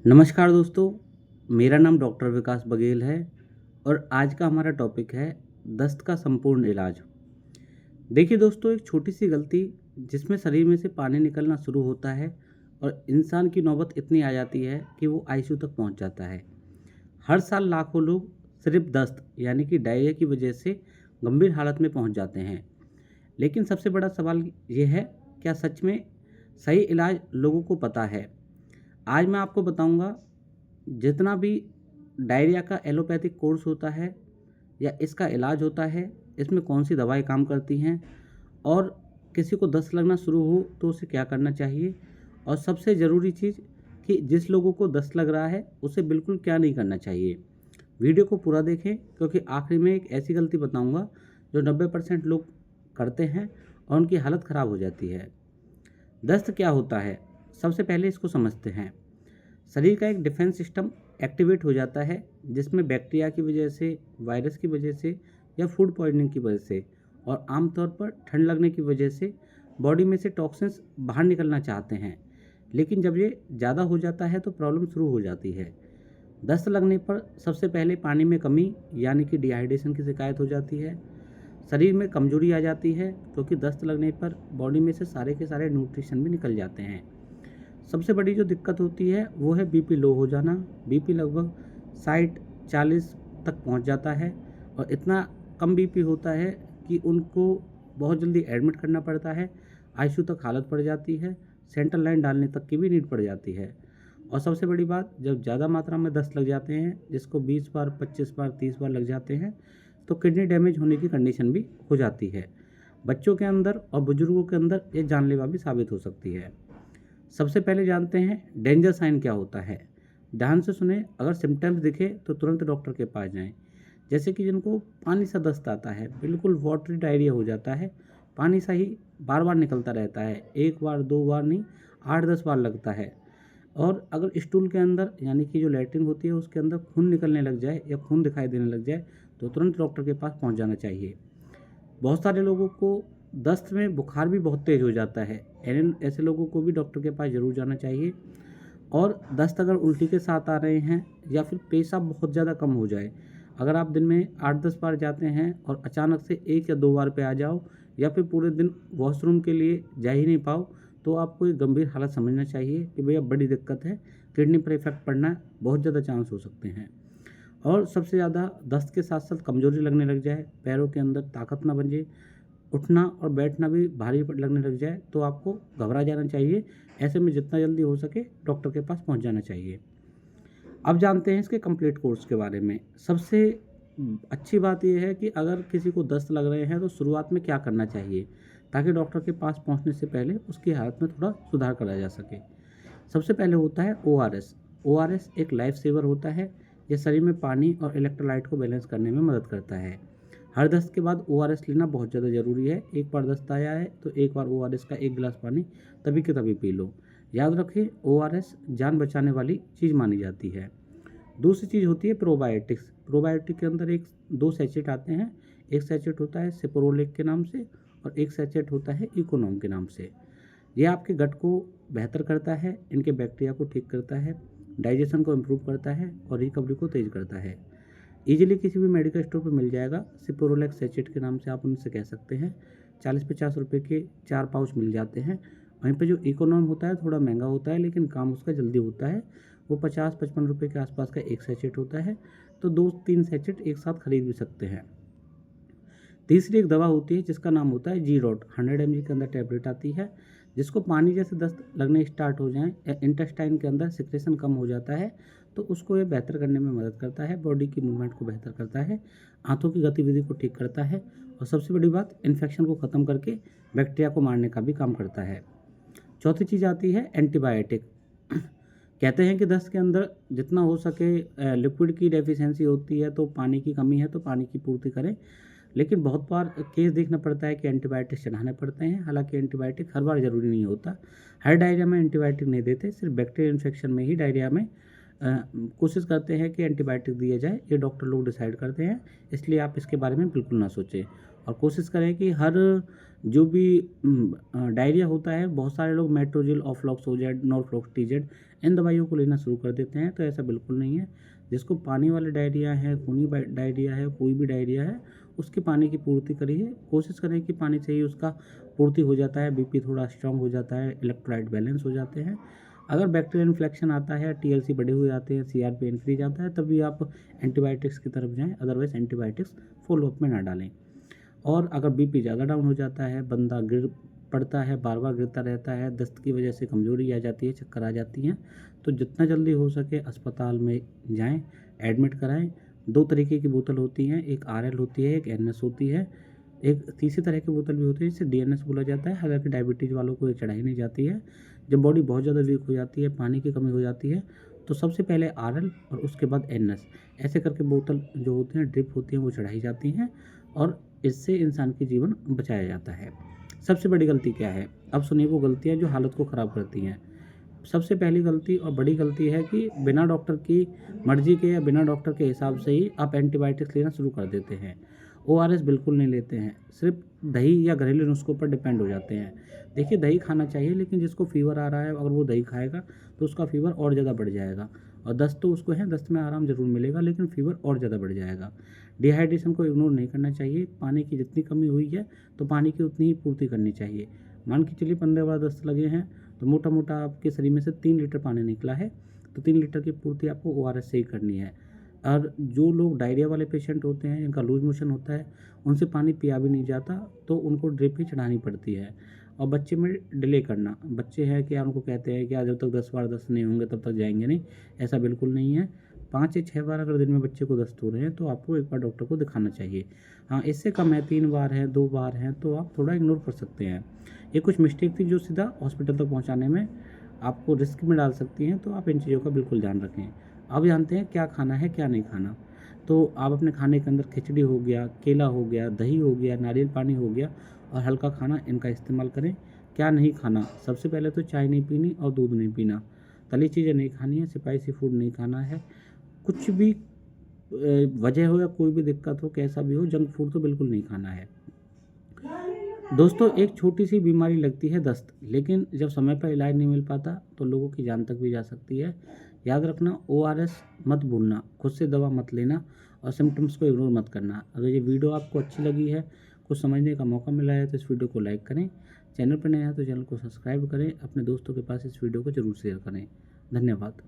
नमस्कार दोस्तों, मेरा नाम डॉक्टर विकास बघेल है और आज का हमारा टॉपिक है दस्त का संपूर्ण इलाज। देखिए दोस्तों, एक छोटी सी गलती जिसमें शरीर में से पानी निकलना शुरू होता है और इंसान की नौबत इतनी आ जाती है कि वो आईसीयू तक पहुंच जाता है। हर साल लाखों लोग सिर्फ दस्त यानी कि डायरिया की वजह से गंभीर हालत में पहुंच जाते हैं। लेकिन सबसे बड़ा सवाल ये है, क्या सच में सही इलाज लोगों को पता है? आज मैं आपको बताऊंगा जितना भी डायरिया का एलोपैथिक कोर्स होता है या इसका इलाज होता है, इसमें कौन सी दवाएं काम करती हैं और किसी को दस्त लगना शुरू हो तो उसे क्या करना चाहिए, और सबसे ज़रूरी चीज़ कि जिस लोगों को दस्त लग रहा है उसे बिल्कुल क्या नहीं करना चाहिए। वीडियो को पूरा देखें क्योंकि आखिर में एक ऐसी गलती बताऊंगा जो 90% लोग करते हैं और उनकी हालत ख़राब हो जाती है। दस्त क्या होता है? सबसे पहले इसको समझते हैं। शरीर का एक डिफेंस सिस्टम एक्टिवेट हो जाता है जिसमें बैक्टीरिया की वजह से, वायरस की वजह से या फूड पॉइजनिंग की वजह से और आमतौर पर ठंड लगने की वजह से बॉडी में से टॉक्सिन्स बाहर निकलना चाहते हैं। लेकिन जब ये ज़्यादा हो जाता है तो प्रॉब्लम शुरू हो जाती है। दस्त लगने पर सबसे पहले पानी में कमी यानी कि डिहाइड्रेशन की शिकायत हो जाती है। शरीर में कमजोरी आ जाती है क्योंकि दस्त लगने पर बॉडी में से सारे के सारे न्यूट्रिशन भी निकल जाते हैं। सबसे बड़ी जो दिक्कत होती है वो है बीपी लो हो जाना। बीपी लगभग 60-40 तक पहुंच जाता है और इतना कम बीपी होता है कि उनको बहुत जल्दी एडमिट करना पड़ता है। आईसीयू तक हालत पड़ जाती है, सेंट्रल लाइन डालने तक की भी नीड पड़ जाती है। और सबसे बड़ी बात, जब ज़्यादा मात्रा में दस्त लग जाते हैं, जिसको 20 बार, 25 बार, 30 बार लग जाते हैं, तो किडनी डैमेज होने की कंडीशन भी हो जाती है। बच्चों के अंदर और बुजुर्गों के अंदर ये जानलेवा भी साबित हो सकती है। सबसे पहले जानते हैं डेंजर साइन क्या होता है। ध्यान से सुने, अगर सिम्टम्स दिखे तो तुरंत डॉक्टर के पास जाएं। जैसे कि जिनको पानी सा दस्त आता है, बिल्कुल वाटरी डायरिया हो जाता है, पानी सा ही बार बार निकलता रहता है, एक बार दो बार नहीं, 8-10 बार लगता है। और अगर स्टूल के अंदर यानी कि जो लैट्रिन होती है उसके अंदर खून निकलने लग जाए या खून दिखाई देने लग जाए तो तुरंत डॉक्टर के पास पहुंच जाना चाहिए। बहुत सारे लोगों को दस्त में बुखार भी बहुत तेज़ हो जाता है। ऐसे लोगों को भी डॉक्टर के पास ज़रूर जाना चाहिए। और दस्त अगर उल्टी के साथ आ रहे हैं या फिर पेशाब बहुत ज़्यादा कम हो जाए, अगर आप दिन में 8-10 बार जाते हैं और अचानक से 1 या 2 बार पे आ जाओ या फिर पूरे दिन वॉशरूम के लिए जा ही नहीं पाओ, तो आपको एक गंभीर हालत समझना चाहिए कि भैया बड़ी दिक्कत है, किडनी पर इफेक्ट पड़ना बहुत ज़्यादा चांस हो सकते हैं। और सबसे ज़्यादा दस्त के साथ साथ कमजोरी लगने लग जाए, पैरों के अंदर ताकत ना बन जाए, उठना और बैठना भी भारी लगने लग जाए, तो आपको घबरा जाना चाहिए। ऐसे में जितना जल्दी हो सके डॉक्टर के पास पहुंच जाना चाहिए। अब जानते हैं इसके कंप्लीट कोर्स के बारे में। सबसे अच्छी बात यह है कि अगर किसी को दस्त लग रहे हैं तो शुरुआत में क्या करना चाहिए ताकि डॉक्टर के पास पहुंचने से पहले उसकी हालत में थोड़ा सुधार करा जा सके। सबसे पहले होता है ओआरएस। ओआरएस एक लाइफ सेवर होता है। यह शरीर में पानी और इलेक्ट्रोलाइट को बैलेंस करने में मदद करता है। हर दस्त के बाद ओआरएस लेना बहुत ज़्यादा ज़रूरी है। एक बार दस्त आया है तो एक बार ओआरएस का 1 गिलास पानी तभी के तभी पी लो। याद रखें, ओआरएस जान बचाने वाली चीज़ मानी जाती है। दूसरी चीज़ होती है प्रोबायोटिक्स। प्रोबायोटिक के अंदर 2 सैचेट आते हैं। एक सैचेट होता है सिप्रोलेक के नाम से और एक सैचेट होता है इकोनॉम के नाम से। यह आपके गट को बेहतर करता है, इनके बैक्टीरिया को ठीक करता है, डाइजेशन को इम्प्रूव करता है और रिकवरी को तेज़ करता है। ईजिली किसी भी मेडिकल स्टोर पर मिल जाएगा। सिप्रोलेक्स सैचेट के नाम से आप उनसे कह सकते हैं। 40-50 रुपये के 4 पाउच मिल जाते हैं। वहीं पे जो इकोनॉम होता है थोड़ा महंगा होता है लेकिन काम उसका जल्दी होता है। वो 50-55 रुपये के आसपास का एक सैचेट होता है, तो 2-3 सैचेट एक साथ खरीद भी सकते हैं। तीसरी एक दवा होती है जिसका नाम होता है जी रॉट। 100 mg के अंदर टैबलेट आती है। जिसको पानी जैसे दस्त लगने स्टार्ट हो जाएं या इंटेस्टाइन के अंदर सिक्रेशन कम हो जाता है तो उसको ये बेहतर करने में मदद करता है। बॉडी की मूवमेंट को बेहतर करता है, आंतों की गतिविधि को ठीक करता है और सबसे बड़ी बात, इन्फेक्शन को ख़त्म करके बैक्टीरिया को मारने का भी काम करता है। चौथी चीज़ आती है एंटीबायोटिक। कहते हैं कि दस्त के अंदर जितना हो सके लिक्विड की डेफिशिएंसी होती है, तो पानी की कमी है तो पानी की पूर्ति करें। लेकिन बहुत बार केस देखना पड़ता है कि एंटीबायोटिक चढ़ाने पड़ते हैं। हालांकि एंटीबायोटिक हर बार ज़रूरी नहीं होता। हर डायरिया में एंटीबायोटिक नहीं देते, सिर्फ बैक्टीरियल इन्फेक्शन में ही डायरिया में कोशिश करते हैं कि एंटीबायोटिक दिया जाए। ये डॉक्टर लोग डिसाइड करते हैं, इसलिए आप इसके बारे में बिल्कुल ना सोचें। और कोशिश करें कि हर जो भी डायरिया होता है, बहुत सारे लोग मेट्रोजिल, ऑफ्लॉक्सोजेड, नॉरफ्लॉक्टिजेड इन दवाइयों को लेना शुरू कर देते हैं, तो ऐसा बिल्कुल नहीं है। जिसको पानी वाला डायरिया है, खूनी डायरिया है, कोई भी डायरिया है, उसकी पानी की पूर्ति करिए। कोशिश करें कि पानी से ही उसका पूर्ति हो जाता है, बीपी थोड़ा स्ट्रांग हो जाता है, इलेक्ट्रोलाइट बैलेंस हो जाते हैं। अगर बैक्टीरियल इन्फ्लेक्शन आता है, टीएलसी बढ़े हुए आते हैं, सीआरपी इंक्रीज आता है, तभी आप एंटीबायोटिक्स की तरफ जाएं, अदरवाइज एंटीबायोटिक्स फॉलोअप में ना डालें। और अगर बीपी ज़्यादा डाउन हो जाता है, बंदा गिर पड़ता है, बार बार गिरता रहता है, दस्त की वजह से कमज़ोरी आ जाती है, चक्कर आ जाती हैं, तो जितना जल्दी हो सके अस्पताल में जाएं, एडमिट कराएं। 2 तरीके की बोतल होती हैं, एक आरएल होती है, एक एनएस होती है। एक तीसरी तरह की बोतल भी होती है जिसे डीएनएस बोला जाता है। हालांकि डायबिटीज़ वालों को ये चढ़ाई नहीं जाती है। जब बॉडी बहुत ज़्यादा वीक हो जाती है, पानी की कमी हो जाती है, तो सबसे पहले आरएल और उसके बाद एनएस, ऐसे करके बोतल जो होती हैं, ड्रिप होती हैं, वो चढ़ाई जाती हैं और इससे इंसान की जीवन बचाया जाता है। सबसे बड़ी गलती क्या है? अब सुनिए वो गलतियाँ जो हालत को ख़राब करती हैं। सबसे पहली गलती और बड़ी गलती है कि बिना डॉक्टर की मर्ज़ी के या बिना डॉक्टर के हिसाब से ही आप एंटीबायोटिक्स लेना शुरू कर देते हैं। ओआरएस बिल्कुल नहीं लेते हैं, सिर्फ दही या घरेलू नुस्खों पर डिपेंड हो जाते हैं। देखिए, दही खाना चाहिए, लेकिन जिसको फ़ीवर आ रहा है अगर वो दही खाएगा तो उसका फ़ीवर और ज़्यादा बढ़ जाएगा। और दस्त तो उसको है, दस्त में आराम ज़रूर मिलेगा, लेकिन फ़ीवर और ज़्यादा बढ़ जाएगा। डिहाइड्रेशन को इग्नोर नहीं करना चाहिए। पानी की जितनी कमी हुई है तो पानी की उतनी ही पूर्ति करनी चाहिए। मान के चलिए 15 बार दस्त लगे हैं तो मोटा मोटा आपके शरीर में से 3 लीटर पानी निकला है, तो 3 लीटर की पूर्ति आपको ओआरएस से ही करनी है। और जो लोग डायरिया वाले पेशेंट होते हैं, जिनका लूज मोशन होता है, उनसे पानी पिया भी नहीं जाता, तो उनको ड्रिप ही चढ़ानी पड़ती है। और बच्चे में डिले करना, बच्चे हैं कि उनको कहते हैं कि जब तक 10 बार दस्त नहीं होंगे तब तक जाएंगे नहीं, ऐसा बिल्कुल नहीं है। 5 या 6 बार अगर दिन में बच्चे को दस्त हो रहे हैं तो आपको एक बार डॉक्टर को दिखाना चाहिए। हाँ, इससे कम है, 3 बार है, 2 बार हैं, तो आप थोड़ा इग्नोर कर सकते हैं। ये कुछ मिस्टेक थी जो सीधा हॉस्पिटल तक पहुँचाने में आपको रिस्क में डाल सकती हैं, तो आप इन चीज़ों का बिल्कुल ध्यान रखें। अब जानते हैं क्या खाना है, क्या नहीं खाना। तो आप अपने खाने के अंदर खिचड़ी हो गया, केला हो गया, दही हो गया, नारियल पानी हो गया और हल्का खाना, इनका इस्तेमाल करें। क्या नहीं खाना? सबसे पहले तो चाय नहीं पीनी और दूध नहीं पीना, तली चीज़ें नहीं खानी है, स्पाइसी फूड नहीं खाना है। कुछ भी वजह हो या कोई भी दिक्कत हो, कैसा भी हो, जंक फूड तो बिल्कुल नहीं खाना है। दोस्तों, एक छोटी सी बीमारी लगती है दस्त, लेकिन जब समय पर इलाज नहीं मिल पाता तो लोगों की जान तक भी जा सकती है। याद रखना, ओआरएस मत भूलना, खुद से दवा मत लेना और सिम्टम्स को इग्नोर मत करना। अगर ये वीडियो आपको अच्छी लगी है, कुछ समझने का मौका मिला है, तो इस वीडियो को लाइक करें। चैनल पर नया है तो चैनल को सब्सक्राइब करें। अपने दोस्तों के पास इस वीडियो को जरूर शेयर करें। धन्यवाद।